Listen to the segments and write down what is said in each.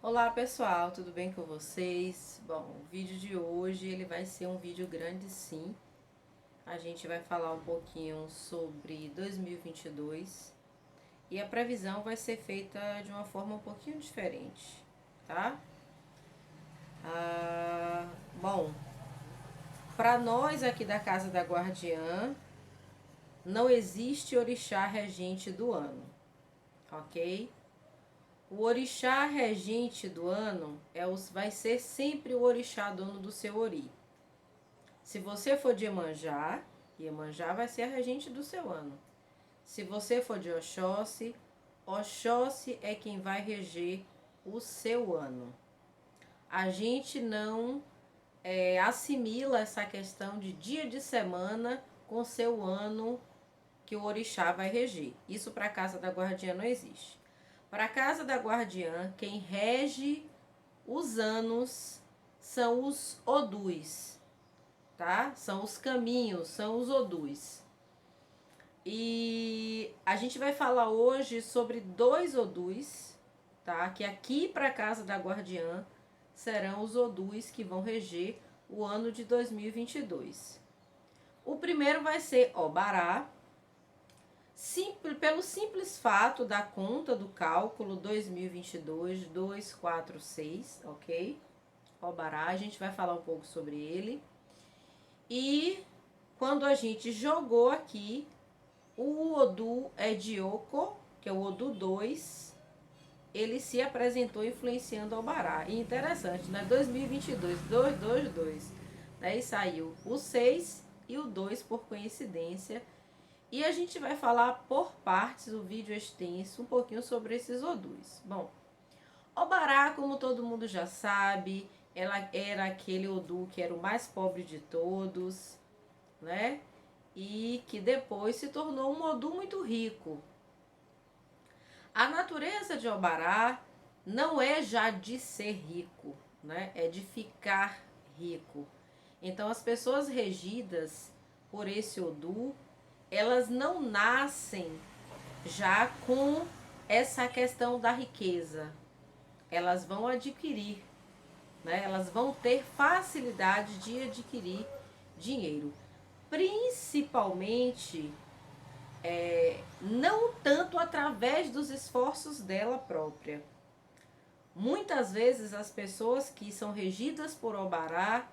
Olá pessoal, tudo bem com vocês? Bom, o vídeo de hoje ele vai ser um vídeo grande sim. A gente vai falar um pouquinho sobre 2022 e a previsão vai ser feita de uma forma um pouquinho diferente, tá? Bom, para nós aqui da Casa da Guardiã, não existe orixá regente do ano, ok? O orixá regente do ano vai ser sempre o orixá dono do seu ori. Se você for de Iemanjá, Iemanjá vai ser a regente do seu ano. Se você for de Oxóssi, Oxóssi é quem vai reger o seu ano. A gente não assimila essa questão de dia de semana com seu ano que o orixá vai reger. Isso para a Casa da Guardiã não existe. Para a Casa da Guardiã, quem rege os anos são os odus, tá? São os caminhos, são os odus. E a gente vai falar hoje sobre dois odus, tá? Que aqui para a Casa da Guardiã serão os odus que vão reger o ano de 2022. O primeiro vai ser Obará, pelo simples fato da conta do cálculo 2022 246, ok? Obará, a gente vai falar um pouco sobre ele. E quando a gente jogou aqui, o Odu Edioko, que é o Odu 2, ele se apresentou influenciando Obará. E interessante, né? 2022, 222. Daí saiu o 6 e o 2 por coincidência. E a gente vai falar por partes, o vídeo extenso, um pouquinho sobre esses Odus. Bom, Obará, como todo mundo já sabe, ela era aquele Odu que era o mais pobre de todos, né? E que depois se tornou um Odu muito rico. A natureza de Obará não é já de ser rico, né? É de ficar rico. Então as pessoas regidas por esse Odu, elas não nascem já com essa questão da riqueza. Elas vão adquirir, né? Elas vão ter facilidade de adquirir dinheiro. Principalmente, não tanto através dos esforços dela própria. Muitas vezes as pessoas que são regidas por Obará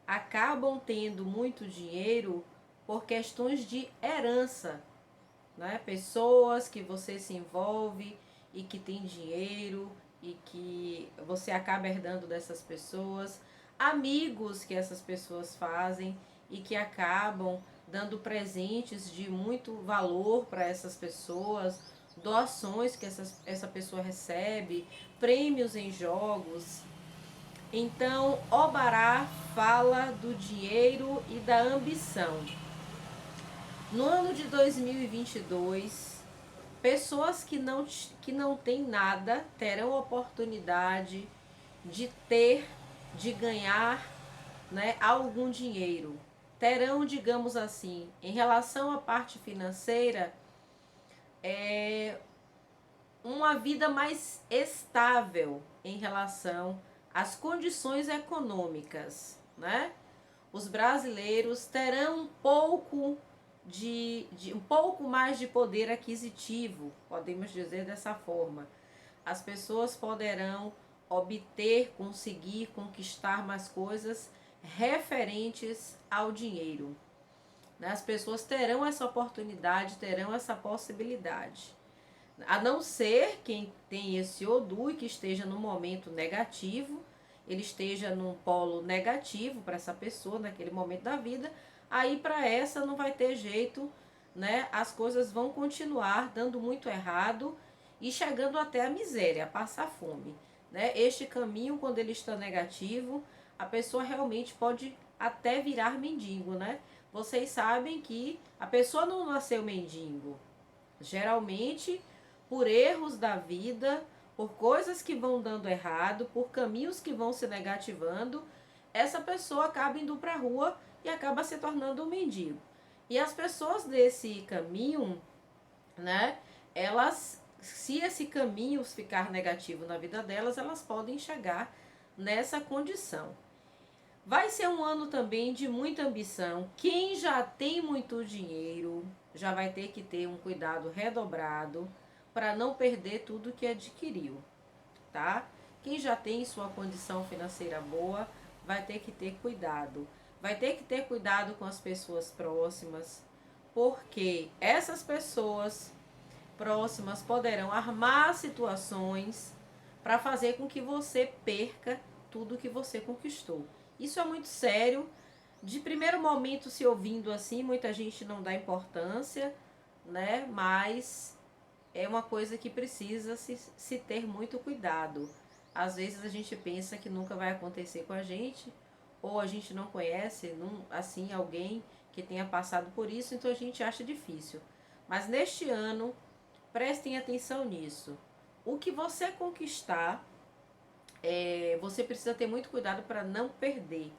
acabam tendo muito dinheiro por questões de herança, né? Pessoas que você se envolve e que tem dinheiro e que você acaba herdando dessas pessoas, amigos que essas pessoas fazem e que acabam dando presentes de muito valor para essas pessoas, doações que essa pessoa recebe, prêmios em jogos. Então, Obará fala do dinheiro e da ambição. No ano de 2022, pessoas que não têm nada terão oportunidade de ter, de ganhar, né, algum dinheiro. Terão, digamos assim, em relação à parte financeira, uma vida mais estável em relação às condições econômicas, né? Os brasileiros terão um pouco mais de poder aquisitivo, podemos dizer dessa forma. As pessoas poderão obter, conseguir conquistar mais coisas referentes ao dinheiro. As pessoas terão essa oportunidade, terão essa possibilidade. A não ser quem tem esse Odu e que esteja no momento negativo, ele esteja num polo negativo para essa pessoa naquele momento da vida, aí para essa não vai ter jeito, né? As coisas vão continuar dando muito errado e chegando até a miséria, a passar fome, né? Este caminho, quando ele está negativo, a pessoa realmente pode até virar mendigo, né? Vocês sabem que a pessoa não nasceu mendigo. Geralmente, por erros da vida, por coisas que vão dando errado, por caminhos que vão se negativando, essa pessoa acaba indo para a rua e acaba se tornando um mendigo. E as pessoas desse caminho, né, elas se esse caminho ficar negativo na vida delas, elas podem chegar nessa condição. Vai ser um ano também de muita ambição. Quem já tem muito dinheiro já vai ter que ter um cuidado redobrado para não perder tudo que adquiriu, tá? Quem já tem sua condição financeira boa vai ter que ter cuidado. Vai ter que ter cuidado com as pessoas próximas, porque essas pessoas próximas poderão armar situações para fazer com que você perca tudo que você conquistou. Isso é muito sério. De primeiro momento, se ouvindo assim, muita gente não dá importância, né? Mas é uma coisa que precisa se ter muito cuidado. Às vezes a gente pensa que nunca vai acontecer com a gente, ou a gente não conhece assim alguém que tenha passado por isso, então a gente acha difícil. Mas neste ano, prestem atenção nisso. O que você conquistar, você precisa ter muito cuidado para não perder,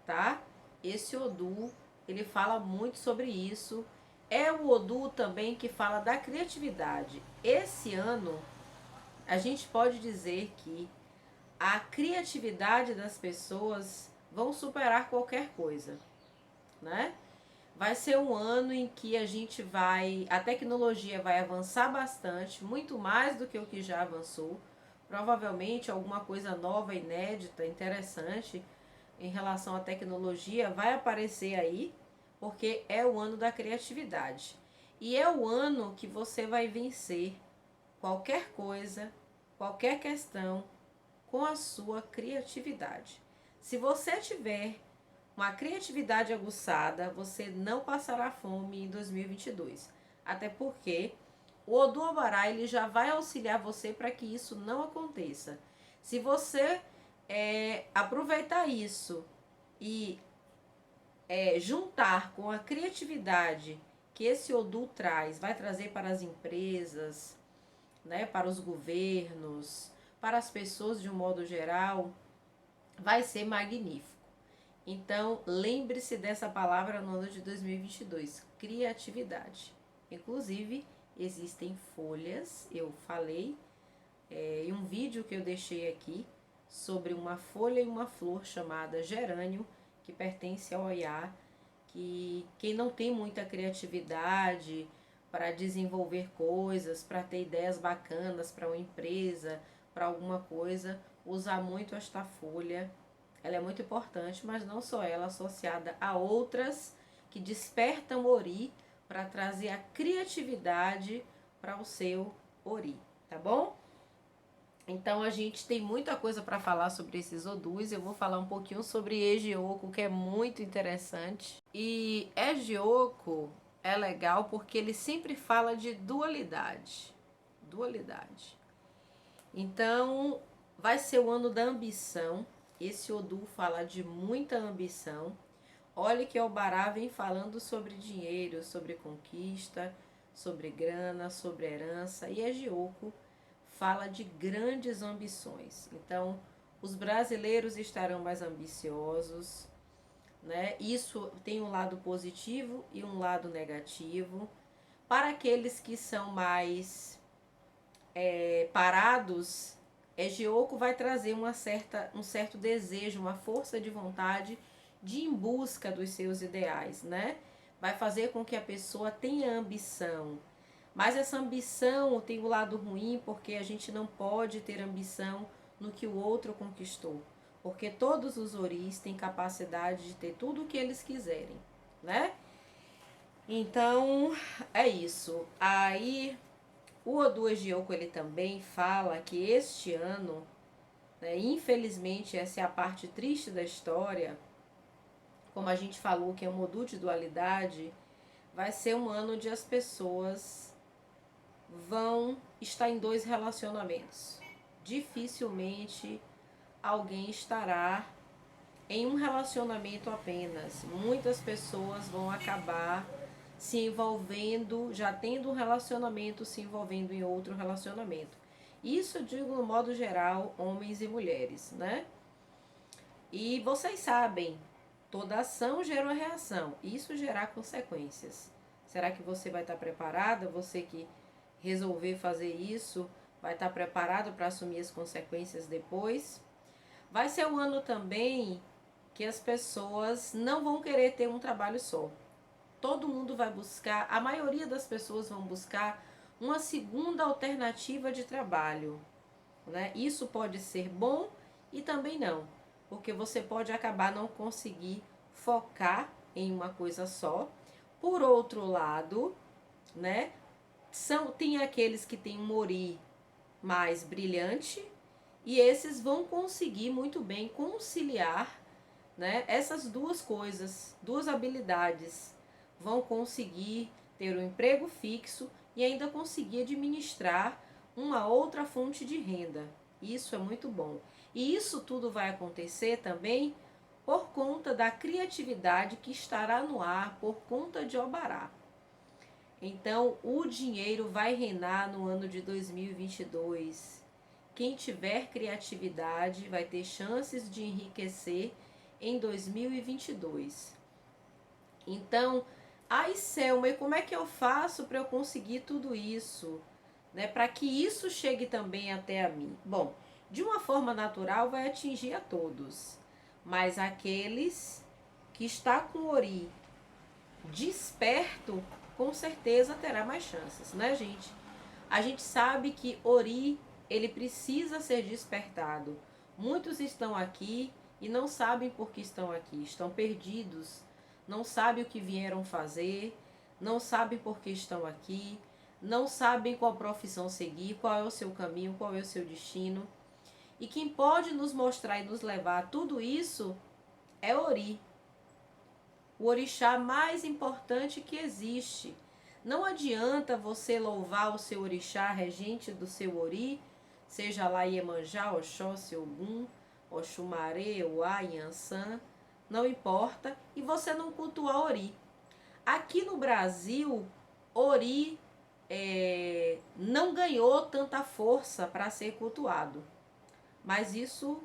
tá? Esse Odu, ele fala muito sobre isso. É o Odu também que fala da criatividade. Esse ano, a gente pode dizer que a criatividade das pessoas vão superar qualquer coisa, né? Vai ser um ano em que a tecnologia vai avançar bastante, muito mais do que o que já avançou. Provavelmente alguma coisa nova, inédita, interessante em relação à tecnologia vai aparecer aí, porque é o ano da criatividade. E é o ano que você vai vencer qualquer coisa, qualquer questão com a sua criatividade. Se você tiver uma criatividade aguçada, você não passará fome em 2022. Até porque o Odu Obará, ele já vai auxiliar você para que isso não aconteça. Se você aproveitar isso e juntar com a criatividade que esse Odu traz, vai trazer para as empresas, né, para os governos, para as pessoas de um modo geral, vai ser magnífico. Então, lembre-se dessa palavra no ano de 2022, criatividade. Inclusive, existem folhas, eu falei em um vídeo que eu deixei aqui sobre uma folha e uma flor chamada gerânio, que pertence ao Oiá, que quem não tem muita criatividade para desenvolver coisas, para ter ideias bacanas para uma empresa, para alguma coisa, usa muito esta folha. Ela é muito importante, mas não só ela, associada a outras que despertam Ori para trazer a criatividade para o seu Ori, tá bom? Então a gente tem muita coisa para falar sobre esses Odus. Eu vou falar um pouquinho sobre Ejioko, que é muito interessante. E Ejioko é legal porque ele sempre fala de dualidade. Dualidade. Então vai ser o ano da ambição. Esse Odu fala de muita ambição. Olha que Obará vem falando sobre dinheiro, sobre conquista, sobre grana, sobre herança. E Ejioko fala de grandes ambições. Então, os brasileiros estarão mais ambiciosos, né? Isso tem um lado positivo e um lado negativo. Para aqueles que são mais parados, Ejioko vai trazer um certo desejo, uma força de vontade de ir em busca dos seus ideais, né? Vai fazer com que a pessoa tenha ambição. Mas essa ambição tem o lado ruim, porque a gente não pode ter ambição no que o outro conquistou. Porque todos os Oris têm capacidade de ter tudo o que eles quiserem, né? Então, é isso. Aí, o Odu Ejioko, ele também fala que este ano, né, infelizmente, essa é a parte triste da história, como a gente falou que é um Odu de dualidade, vai ser um ano onde as pessoas vão estar em dois relacionamentos. Dificilmente alguém estará em um relacionamento apenas. Muitas pessoas vão acabar se envolvendo, já tendo um relacionamento, se envolvendo em outro relacionamento. Isso eu digo no modo geral, homens e mulheres, né? E vocês sabem, toda ação gera uma reação. Isso gerará consequências. Será que você vai estar preparada? Você que resolver fazer isso, vai estar preparado para assumir as consequências depois. Vai ser um ano também que as pessoas não vão querer ter um trabalho só. Todo mundo vai buscar, a maioria das pessoas vão buscar uma segunda alternativa de trabalho, né? Isso pode ser bom e também não, porque você pode acabar não conseguir focar em uma coisa só. Por outro lado, né, tem aqueles que têm um ori mais brilhante e esses vão conseguir muito bem conciliar, né, essas duas coisas, duas habilidades. Vão conseguir ter um emprego fixo e ainda conseguir administrar uma outra fonte de renda. Isso é muito bom. E isso tudo vai acontecer também por conta da criatividade que estará no ar por conta de Obará. Então, o dinheiro vai reinar no ano de 2022. Quem tiver criatividade vai ter chances de enriquecer em 2022. Então, ai Selma, e como é que eu faço para eu conseguir tudo isso? Né? Para que isso chegue também até a mim? Bom, de uma forma natural vai atingir a todos, mas aqueles que está com o ori desperto, com certeza terá mais chances, né, gente? A gente sabe que ori, ele precisa ser despertado. Muitos estão aqui e não sabem por que estão aqui, estão perdidos, não sabem o que vieram fazer, não sabem por que estão aqui, não sabem qual profissão seguir, qual é o seu caminho, qual é o seu destino. E quem pode nos mostrar e nos levar a tudo isso é Ori, o orixá mais importante que existe. Não adianta você louvar o seu orixá, regente do seu ori, seja lá Iemanjá, Oxóssi, Ogum, Oxumaré, Uá, Yansan, não importa, e você não cultuar ori. Aqui no Brasil, ori não ganhou tanta força para ser cultuado, mas isso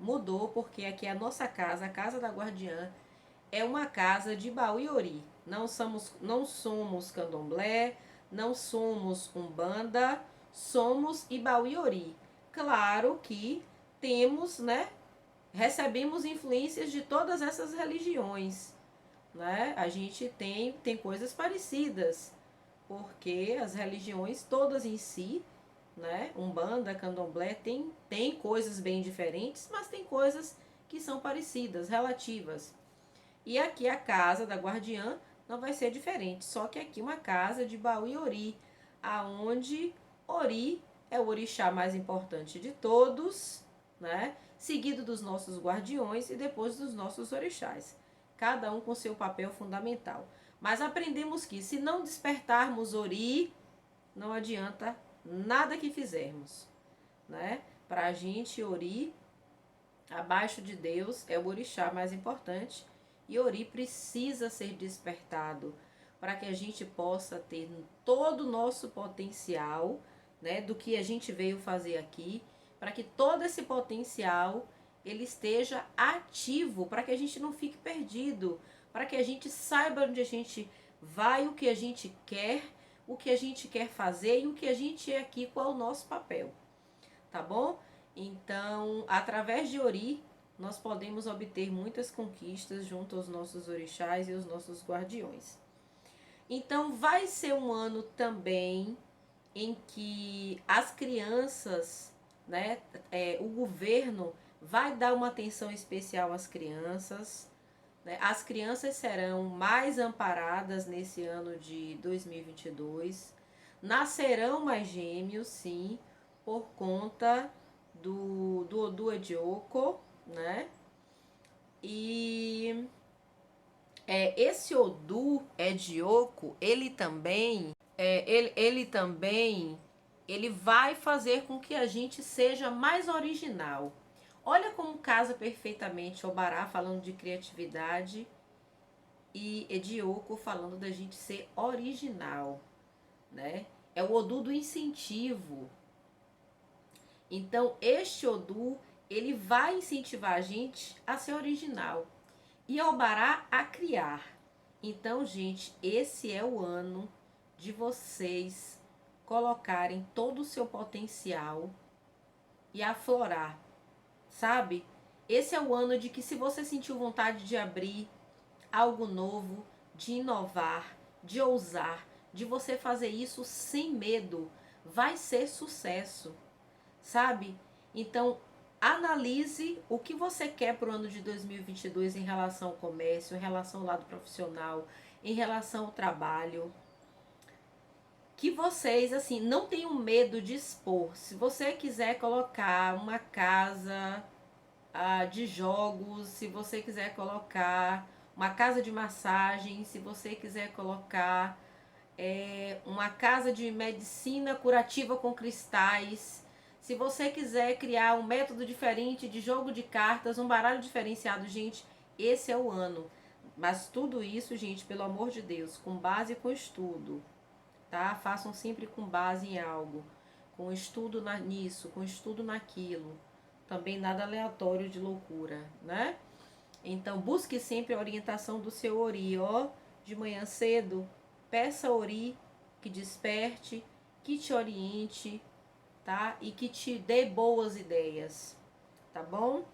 mudou porque aqui é a nossa casa, a Casa da Guardiã, é uma casa de Baú e Ori. Não somos candomblé, não somos umbanda, somos Ibaú e Ori. Claro que temos, né? Recebemos influências de todas essas religiões, né? A gente tem coisas parecidas, porque as religiões todas em si, né? Umbanda, candomblé, tem coisas bem diferentes, mas tem coisas que são parecidas, relativas. E aqui a casa da guardiã não vai ser diferente, só que aqui uma casa de Baú e Ori, aonde Ori é o orixá mais importante de todos, né? Seguido dos nossos guardiões e depois dos nossos orixás, cada um com seu papel fundamental. Mas aprendemos que se não despertarmos Ori, não adianta nada que fizermos, né? Para a gente, Ori, abaixo de Deus, é o orixá mais importante. E Ori precisa ser despertado para que a gente possa ter todo o nosso potencial, né, do que a gente veio fazer aqui, para que todo esse potencial ele esteja ativo, para que a gente não fique perdido, para que a gente saiba onde a gente vai, o que a gente quer, o que a gente quer fazer e o que a gente é aqui, qual é o nosso papel, tá bom? Então, através de Ori, nós podemos obter muitas conquistas junto aos nossos orixás e aos nossos guardiões. Então, vai ser um ano também em que as crianças, né, o governo vai dar uma atenção especial às crianças, né? As crianças serão mais amparadas nesse ano de 2022. Nascerão mais gêmeos, sim, por conta do Odu Edioko, né? E esse Odu Edioko, ele também ele vai fazer com que a gente seja mais original. Olha como casa perfeitamente Obará falando de criatividade e Edioko falando da gente ser original, né? É o Odu do incentivo. Então, este Odu, ele vai incentivar a gente a ser original e Obará a criar. Então, gente, esse é o ano de vocês colocarem todo o seu potencial e aflorar, sabe? Esse é o ano de que, se você sentiu vontade de abrir algo novo, de inovar, de ousar, de você fazer isso sem medo, vai ser sucesso, sabe? Então, analise o que você quer para o ano de 2022 em relação ao comércio, em relação ao lado profissional, em relação ao trabalho. Que vocês, assim, não tenham medo de expor. Se você quiser colocar uma casa de jogos, se você quiser colocar uma casa de massagem, se você quiser colocar uma casa de medicina curativa com cristais, se você quiser criar um método diferente de jogo de cartas, um baralho diferenciado, gente, esse é o ano. Mas tudo isso, gente, pelo amor de Deus, com base com estudo, tá? Façam sempre com base em algo, com estudo nisso, com estudo naquilo. Também nada aleatório de loucura, né? Então, busque sempre a orientação do seu Ori, ó, de manhã cedo. Peça a Ori que desperte, que te oriente, tá? E que te dê boas ideias, tá bom?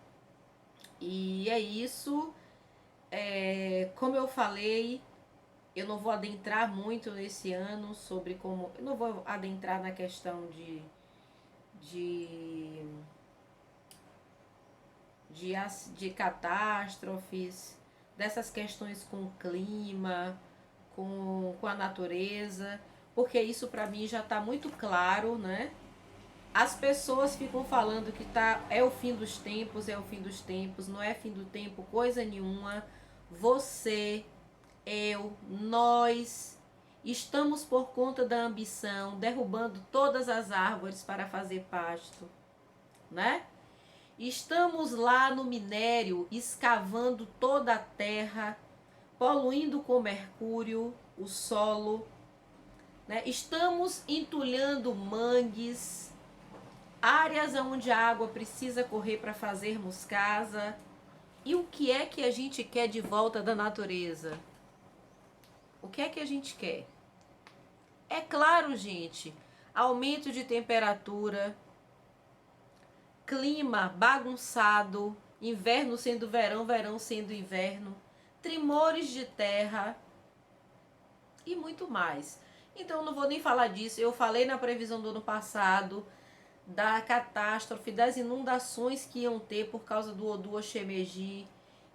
E é isso. Como eu falei, eu não vou adentrar muito nesse ano sobre como... Eu não vou adentrar na questão de, de catástrofes, dessas questões com o clima, com a natureza, porque isso para mim já está muito claro, né? As pessoas ficam falando que é o fim dos tempos, é o fim dos tempos, não é fim do tempo coisa nenhuma. Você, eu, nós estamos, por conta da ambição, derrubando todas as árvores para fazer pasto, né? Estamos lá no minério, escavando toda a terra, poluindo com mercúrio o solo, né? Estamos entulhando mangues, áreas onde a água precisa correr para fazermos casa. E o que é que a gente quer de volta da natureza? O que é que a gente quer? É claro, gente, aumento de temperatura, clima bagunçado, inverno sendo verão, verão sendo inverno, tremores de terra e muito mais. Então não vou nem falar disso. Eu falei na previsão do ano passado da catástrofe, das inundações que iam ter por causa do Odu Oshimeji,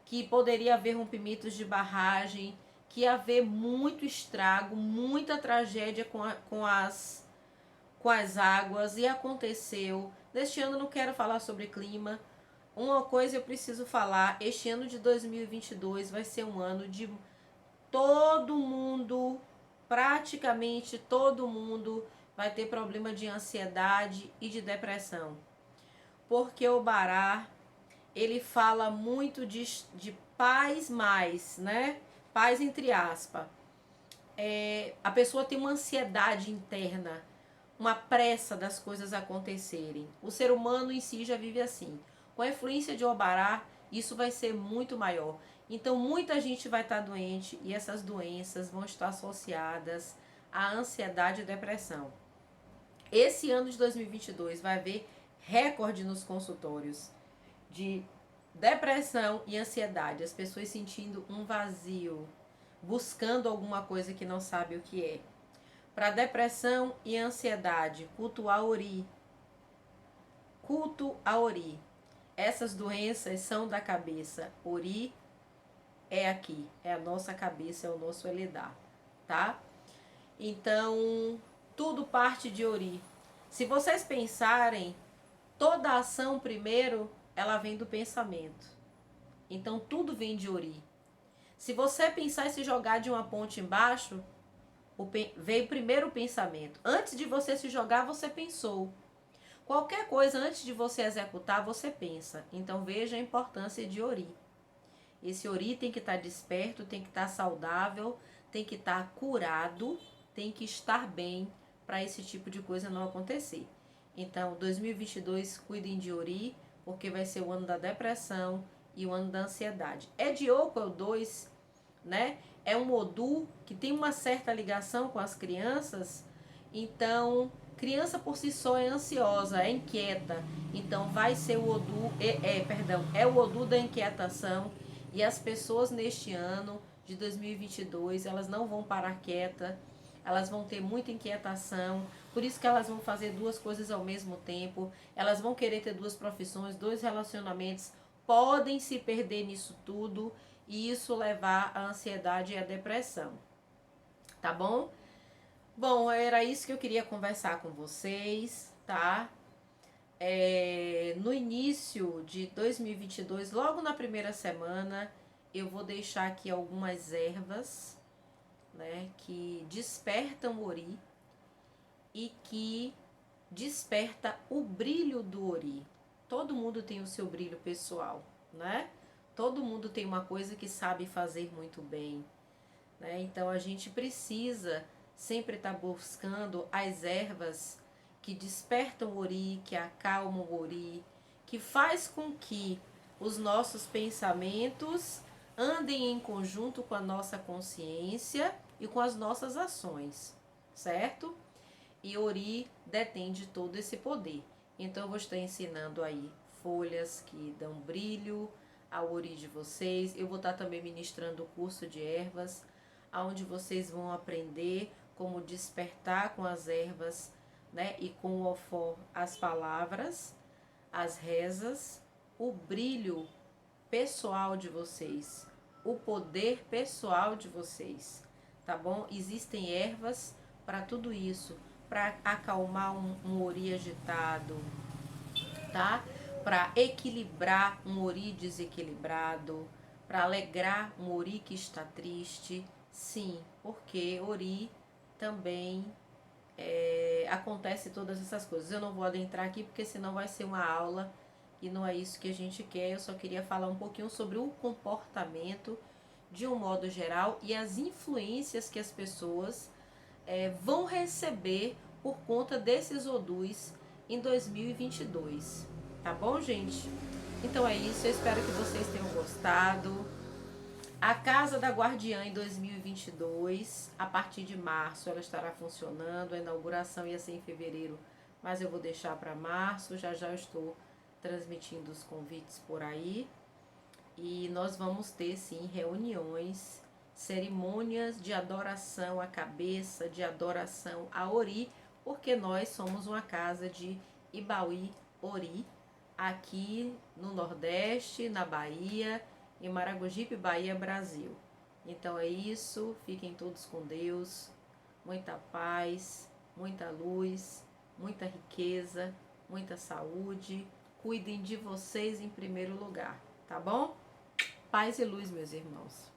que poderia haver rompimentos de barragem, que ia haver muito estrago, muita tragédia com as águas, e aconteceu. Neste ano eu não quero falar sobre clima. Uma coisa eu preciso falar: este ano de 2022 vai ser um ano de todo mundo, praticamente todo mundo, vai ter problema de ansiedade e de depressão. Porque o Bará, ele fala muito de paz mais, né? Paz entre aspas. A pessoa tem uma ansiedade interna, uma pressa das coisas acontecerem. O ser humano em si já vive assim. Com a influência de Obará, isso vai ser muito maior. Então, muita gente vai estar doente, e essas doenças vão estar associadas à ansiedade e depressão. Esse ano de 2022 vai haver recorde nos consultórios de depressão e ansiedade. As pessoas sentindo um vazio, buscando alguma coisa que não sabe o que é. Para depressão e ansiedade, culto a Ori. Culto a Ori. Essas doenças são da cabeça. Ori é aqui, é a nossa cabeça, é o nosso Eledá, tá? Então, tudo parte de Ori. Se vocês pensarem, toda ação primeiro, ela vem do pensamento. Então, tudo vem de Ori. Se você pensar e se jogar de uma ponte embaixo, veio primeiro o pensamento. Antes de você se jogar, você pensou. Qualquer coisa antes de você executar, você pensa. Então veja a importância de Ori. Esse Ori tem que estar desperto, tem que estar saudável, tem que estar curado, tem que estar bem para esse tipo de coisa não acontecer. Então, 2022, cuidem de Ori, porque vai ser o ano da depressão e o ano da ansiedade. É de Oco, é o 2, né? É um Odu que tem uma certa ligação com as crianças. Então, Criança por si só é ansiosa, é inquieta. Então vai ser o Odu, é o Odu da inquietação. E as pessoas neste ano de 2022, elas não vão parar quieta. Elas vão ter muita inquietação. Por isso que elas vão fazer duas coisas ao mesmo tempo. Elas vão querer ter duas profissões, dois relacionamentos. Podem se perder nisso tudo e isso levar à ansiedade e à depressão. Tá bom? Bom, era isso que eu queria conversar com vocês, tá? No início de 2022, logo na primeira semana, eu vou deixar aqui algumas ervas, né, que despertam o Ori e que desperta o brilho do Ori. Todo mundo tem o seu brilho pessoal, né? Todo mundo tem uma coisa que sabe fazer muito bem, né? Então a gente precisa sempre estar buscando as ervas que despertam o Ori, que acalmam o Ori, que faz com que os nossos pensamentos andem em conjunto com a nossa consciência e com as nossas ações, certo? E Ori detém de todo esse poder. Então eu vou estar ensinando aí folhas que dão brilho ao Ori de vocês. Eu vou estar também ministrando o curso de ervas, onde vocês vão aprender como despertar com as ervas, né? E com o ofor as palavras, as rezas, o brilho pessoal de vocês, o poder pessoal de vocês, tá bom? Existem ervas para tudo isso, para acalmar um Ori agitado, tá? Para equilibrar um Ori desequilibrado, para alegrar um Ori que está triste, sim, porque Ori também acontece todas essas coisas. Eu não vou adentrar aqui porque senão vai ser uma aula e não é isso que a gente quer. Eu só queria falar um pouquinho sobre o comportamento de um modo geral e as influências que as pessoas vão receber por conta desses odus em 2022. Tá bom, gente? Então é isso. Eu espero que vocês tenham gostado. A Casa da Guardiã em 2022, a partir de março, ela estará funcionando. A inauguração ia ser em fevereiro, mas eu vou deixar para março. Já já eu estou transmitindo os convites por aí. E nós vamos ter, sim, reuniões, cerimônias de adoração à cabeça, de adoração a Ori, porque nós somos uma casa de Ibauí Ori, aqui no Nordeste, na Bahia, em Maragogipe, Bahia, Brasil. Então é isso, fiquem todos com Deus, muita paz, muita luz, muita riqueza, muita saúde. Cuidem de vocês em primeiro lugar, tá bom? Paz e luz, meus irmãos.